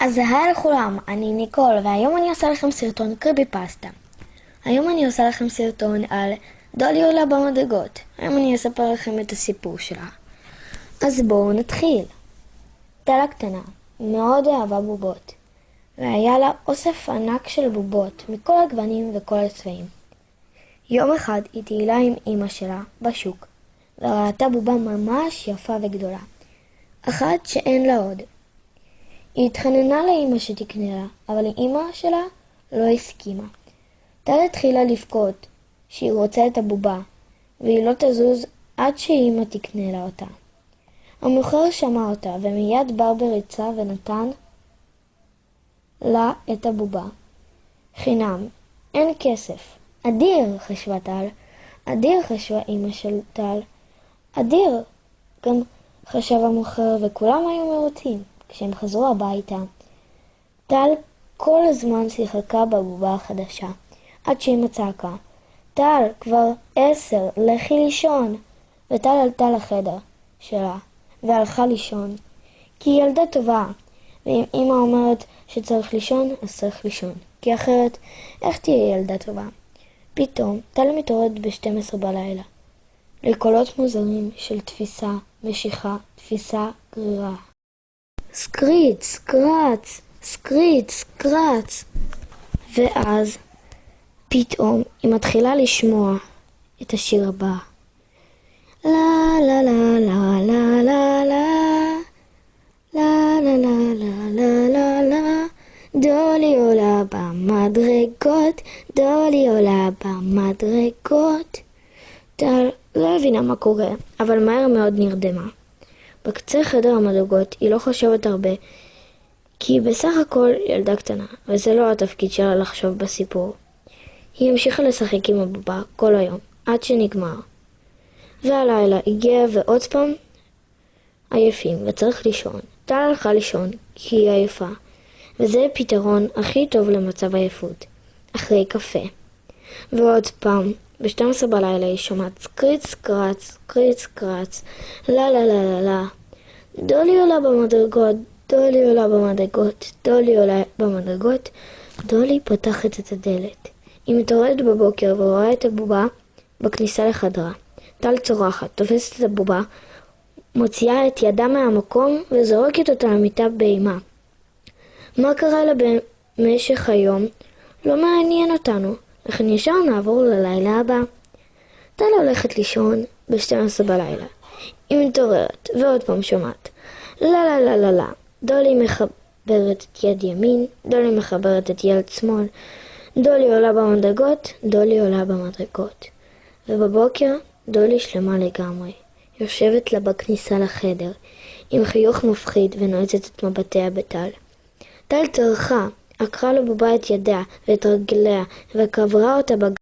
אז היי לכולם, אני ניקול, והיום אני עושה לכם סרטון קריפי פסטה. היום אני עושה לכם סרטון על דולי עולה במדרגות. היום אני אספר לכם את הסיפור שלה. אז בואו נתחיל. טלה קטנה מאוד אהבה בובות, והיה לה אוסף ענק של בובות מכל הגוונים וכל הצבעים. יום אחד היא טיילה עם אמא שלה בשוק, וראתה בובה ממש יפה וגדולה, אחת שאין לה עוד. היא התחננה לאמא שתקנה לה, אבל אמא שלה לא הסכימה. טל התחילה לבכות שהיא רוצה את הבובה, והיא לא תזוז עד שאמא תקנה לה אותה. המוכר שמע אותה, ומיד בא בריצה ונתן לה את הבובה. חינם, אין כסף. אדיר, חשבה טל. אדיר, חשבה אמא של טל. אדיר, גם חשב המוכר, וכולם היו מרוצים. כשהם חזרו הביתה, טל כל הזמן שיחקה בבובה החדשה, עד שאמא צעקה, טל, כבר 10, לכי לישון. וטל עלתה לחדר שלה, והלכה לישון, כי היא ילדה טובה, ואם אמא אומרת שצריך לישון, אז צריך לישון, כי אחרת, איך תהיה ילדה טובה? פתאום, טל מתעוררת ב-12 בלילה, לקולות מוזרים של תפיסה, משיכה, תפיסה, גרירה. סקריץ, קרץ, סקריץ, קרץ. ואז פתאום היא מתחילה לשמוע את השיר הבא. לה לה לה לה לה לה לה לה לה לה לה לה לה דולי עולה במדרגות, דולי עולה במדרגות. טל לא הבינה מה קורה, אבל מהר מאוד נרדמה. בקצה חדר המדרגות היא לא חושבת הרבה, כי היא בסך הכל ילדה קטנה, וזה לא התפקיד שלה לחשוב בסיפור. היא המשיכה לשחק עם הבובה כל היום, עד שנגמר. והלילה הגיע ועוד פעם עייפים, וצריך לישון. טל הלכה לישון, כי היא עייפה, וזה הפתרון הכי טוב למצב עייפות, אחרי קפה. ועוד פעם, ב-12 בלילה היא שומעת סקריץ קרץ, קריץ קרץ, לה לה לה לה לה. דולי עולה במדרגות, דולי עולה במדרגות, דולי עולה במדרגות. דולי פותחת את הדלת. היא מתעוררת בבוקר ורואה את הבובה בכניסה לחדרה. טל צורחת, תופסת את הבובה, מוציאה את ידה מהמקום וזורקת אותה למיטה באימה. מה קרה לה במשך היום? לא מעניין אותנו. לכן ישר נעבור ללילה הבא. טל הולכת לישון ב-12 בלילה. היא מתעוררת ועוד פעם שומעת. לה לה לה לה לה. דולי מחברת את יד ימין, דולי מחברת את יד שמאל. דולי עולה במדרגות, דולי עולה במדרגות. ובבוקר דולי שלמה לגמרי. יושבת לה בכניסה לחדר, עם חיוך מפחיד ונועצת את מבטיה בטל. טל צרחה, עקרה לבובה את ידיה ואת רגליה וקברה אותה בגב.